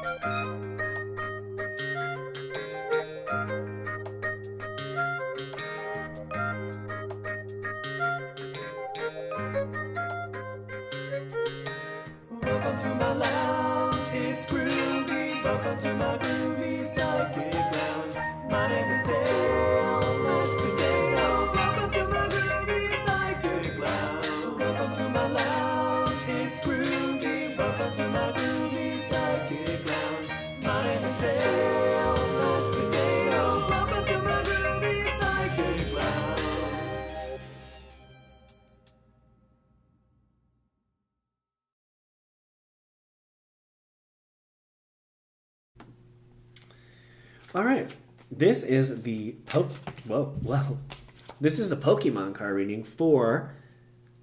Welcome to my lounge, it's groovy. Welcome to my groovy psychic lounge. My name is Dale, mashed potato. Welcome to my groovy psychic lounge. Welcome to my lounge, it's groovy. Welcome to my groovy psychic lounge. My name is Dale, mashed potato. Welcome to my groovy psychic lounge. All right, this is the this is the Pokemon card reading for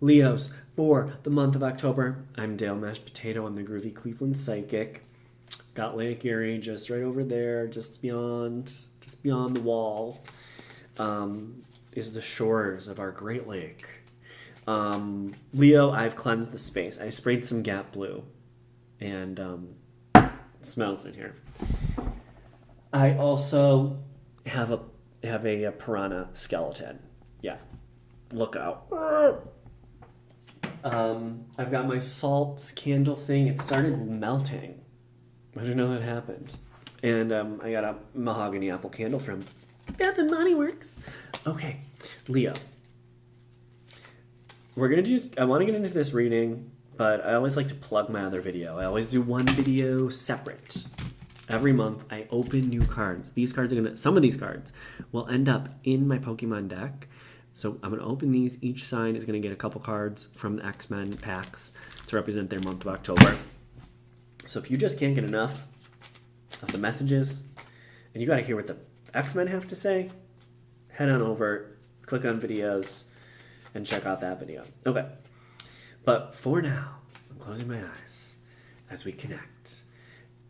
Leos for the month of October. I'm Dale Mashed Potato. I'm the Groovy Cleveland Psychic. Got Lake Erie just right over there, just beyond the wall, is the shores of our Great Lake. Leo, I've cleansed the space. I sprayed some Gap Blue, and it smells in here. I also have a piranha skeleton. Yeah, look out. I've got my salt candle thing. It started melting. I didn't know that happened. And I got a mahogany apple candle from Bath and Body Works. Okay, Leo. I want to get into this reading, but I always like to plug my other video. I always do one video separate. Every month, I open new cards. Some of these cards will end up in my Pokemon deck. So I'm going to open these. Each sign is going to get a couple cards from the X-Men packs to represent their month of October. So if you just can't get enough of the messages, and you got to hear what the X-Men have to say, head on over, click on videos, and check out that video. Okay. But for now, I'm closing my eyes as we connect.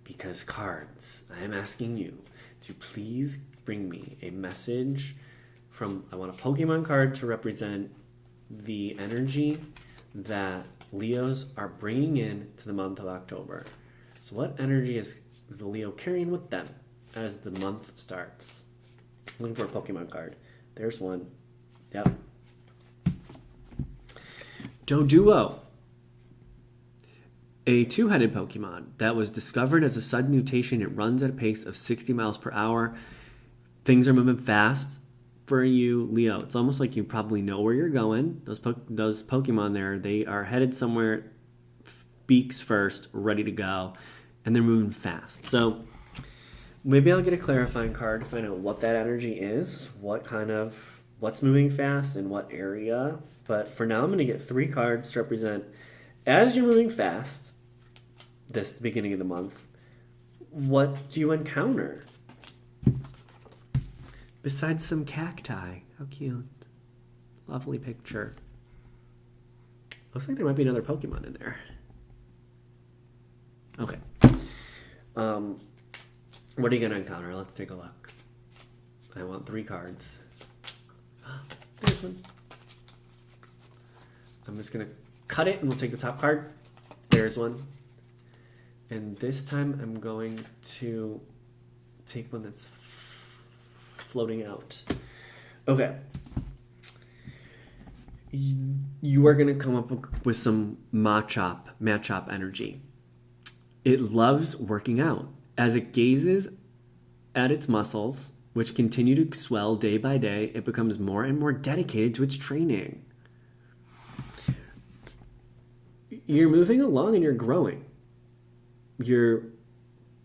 Because cards, I am asking you to please bring me a message I want a Pokemon card to represent the energy that Leos are bringing in to the month of October. So what energy is the Leo carrying with them as the month starts? I'm looking for a Pokemon card. There's one. Yep. Doduo. A two-headed Pokemon that was discovered as a sudden mutation. It runs at a pace of 60 miles per hour. Things are moving fast for you, Leo. It's almost like you probably know where you're going. Those Pokemon there, they are headed somewhere, beaks first, ready to go, and they're moving fast. So maybe I'll get a clarifying card to find out what that energy is, what's moving fast in what area. But for now, I'm going to get 3 cards to represent as you're moving fast, this beginning of the month, what do you encounter? Besides some cacti. How cute. Lovely picture. Looks like there might be another Pokemon in there. Okay. What are you going to encounter? Let's take a look. I want 3 cards. There's one. I'm just going to cut it and we'll take the top card. There's one. And this time I'm going to take one that's floating out. Okay. You are going to come up with some Machop energy. It loves working out. As it gazes at its muscles, which continue to swell day by day, it becomes more and more dedicated to its training. You're moving along and you're growing. You're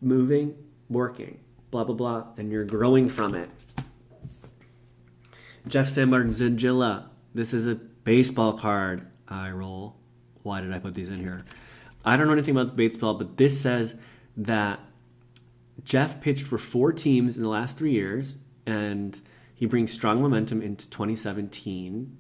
moving, working, blah, blah, blah, and you're growing from it. Jeff Zangilla, this is a baseball card. I roll. Why did I put these in here? I don't know anything about baseball, but this says that Jeff pitched for 4 teams in the last 3 years, and he brings strong momentum into 2017.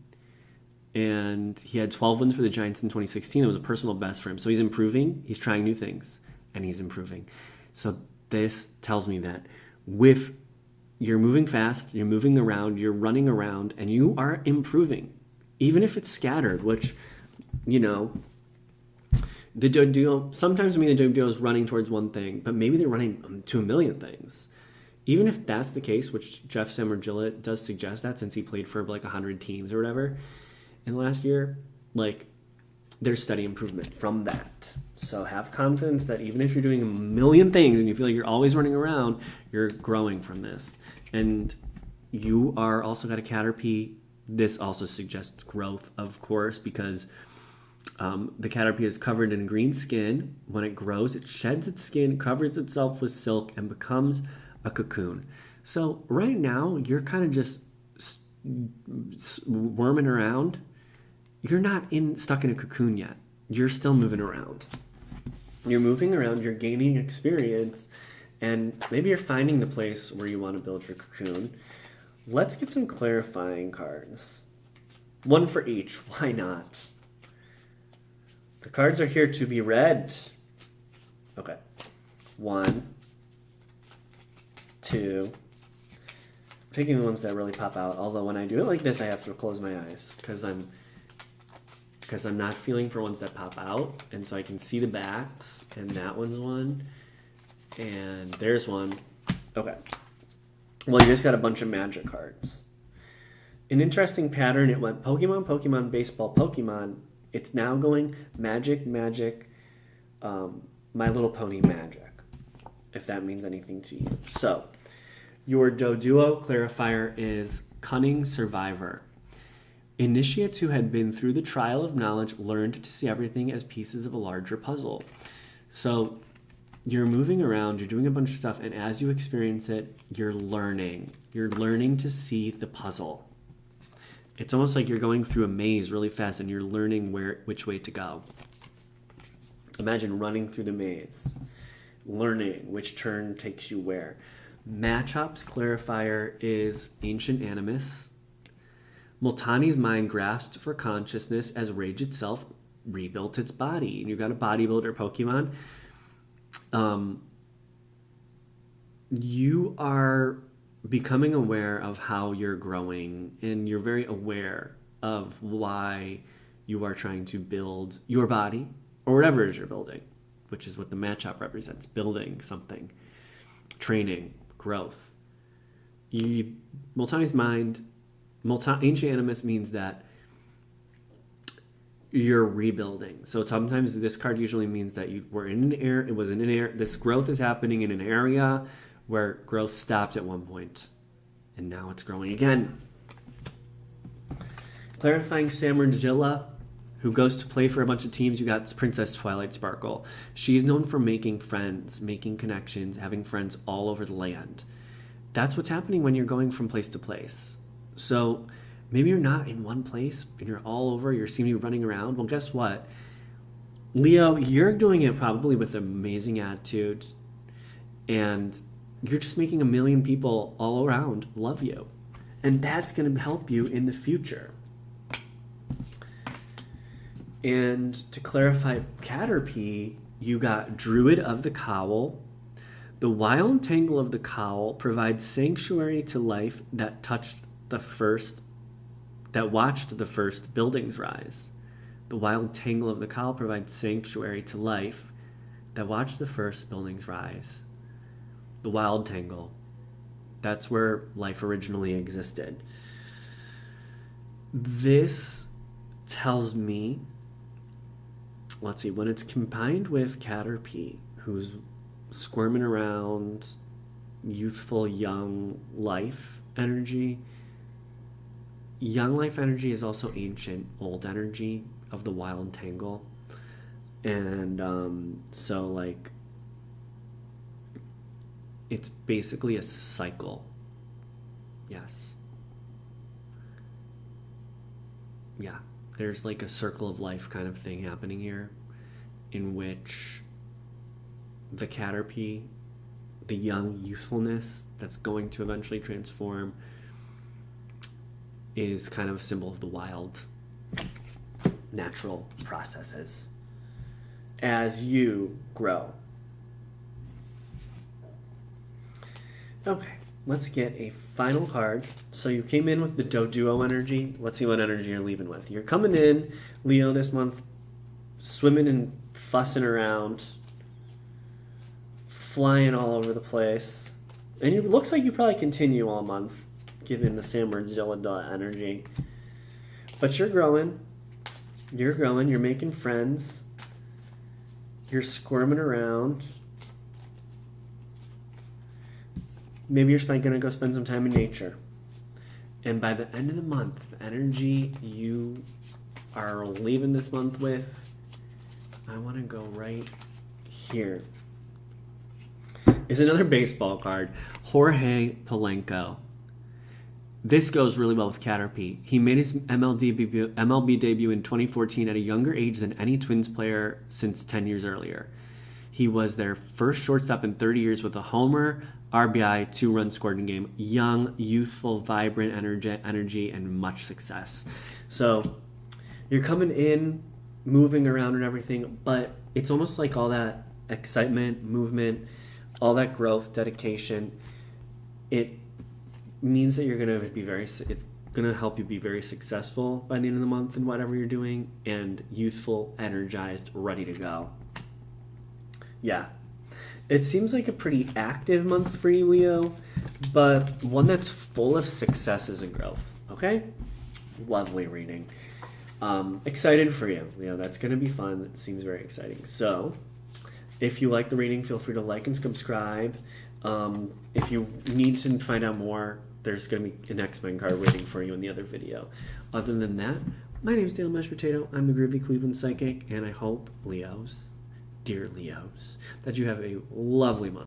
And he had 12 wins for the Giants in 2016. It was a personal best for him. So he's improving. He's trying new things, and he's improving. So this tells me that you're moving fast, you're moving around, you're running around, and you are improving. Even if it's scattered, which, The Doduo, sometimes the Doduo is running towards one thing, but maybe they're running to a million things. Even if that's the case, which Jeff Samardzija does suggest that since he played for like 100 teams or whatever in the last year, like there's steady improvement from that. So have confidence that even if you're doing a million things and you feel like you're always running around, you're growing from this. And you are also got a Caterpie. This also suggests growth, of course, because the Caterpie is covered in green skin. When it grows, it sheds its skin, covers itself with silk, and becomes a cocoon. So right now, you're kind of just worming around. You're not stuck in a cocoon yet. You're still moving around. You're moving around, you're gaining experience, and maybe you're finding the place where you want to build your cocoon. Let's get some clarifying cards. One for each. Why not? The cards are here to be read. Okay. 1, 2. I'm taking the ones that really pop out. Although when I do it like this, I have to close my eyes because I'm not feeling for ones that pop out, and so I can see the backs. And that one's one, and there's one. Okay. Well, you just got a bunch of magic cards. An interesting pattern. It went Pokemon, Pokemon, baseball, Pokemon. It's now going magic, magic, My Little Pony magic, if that means anything to you. So, your Doduo clarifier is Cunning Survivor. Initiates who had been through the trial of knowledge learned to see everything as pieces of a larger puzzle. So, you're moving around, you're doing a bunch of stuff, and as you experience it, you're learning. You're learning to see the puzzle. It's almost like you're going through a maze really fast and you're learning which way to go. Imagine running through the maze, learning which turn takes you where. Matchup's clarifier is Ancient Animus. Multani's mind grasped for consciousness as rage itself rebuilt its body. And you've got a bodybuilder Pokemon. You are becoming aware of how you're growing, and you're very aware of why you are trying to build your body or whatever it is you're building, which is what the matchup represents: building something, training, growth. Multani's mind, Ancient Animus means that you're rebuilding. So sometimes this card usually means that you were in an area, it was in an area, this growth is happening in an area where growth stopped at one point, and now it's growing again. Clarifying Samardzija, who goes to play for a bunch of teams. You got Princess Twilight Sparkle. She's known for making friends, making connections, having friends all over the land. That's what's happening when you're going from place to place. So maybe you're not in one place and you're all over, you seem to be running around. Well, guess what? Leo, you're doing it probably with amazing attitude, and you're just making a million people all around love you. And that's going to help you in the future. And to clarify Caterpie, you got Druid of the Cowl. The wild tangle of the cowl provides sanctuary to life that watched the first buildings rise. The wild tangle of the cowl provides sanctuary to life that watched the first buildings rise. The wild tangle. That's where life originally existed. This tells me, let's see, when it's combined with Caterpie, who's squirming around, youthful, young life energy. Young life energy is also ancient, old energy of the wild tangle. And so, like, it's basically a cycle. Yes. Yeah. There's like a circle of life kind of thing happening here, in which the Caterpie, the young youthfulness that's going to eventually transform, is kind of a symbol of the wild, natural processes as you grow. Okay, let's get a final card. So you came in with the Doduo energy. Let's see what energy you're leaving with. You're coming in, Leo, this month, swimming in fussing around, flying all over the place. And it looks like you probably continue all month, given the Samward energy. But you're growing. You're growing. You're making friends. You're squirming around. Maybe you're going to go spend some time in nature. And by the end of the month, the energy you are leaving this month with, I want to go right here. Is another baseball card, Jorge Polanco. This goes really well with Caterpie. He made his MLB debut in 2014 at a younger age than any Twins player since 10 years earlier. He was their first shortstop in 30 years with a homer, RBI, 2 runs scored in a game. Young, youthful, vibrant energy, and much success. So you're coming in, moving around and everything, but it's almost like all that excitement, movement, all that growth, dedication, it means that you're going to be it's going to help you be very successful by the end of the month in whatever you're doing, and youthful, energized, ready to go. Yeah. It seems like a pretty active month for you, Leo, but one that's full of successes and growth. Okay? Lovely reading. Excited for you, Leo. That's going to be fun. It seems very exciting. So, if you like the reading, feel free to like and subscribe. If you need to find out more, there's going to be an X-Men card waiting for you in the other video. Other than that, my name is Dale Mashed Potato. I'm the Groovy Cleveland Psychic, and I hope, Leos, dear Leos, that you have a lovely month.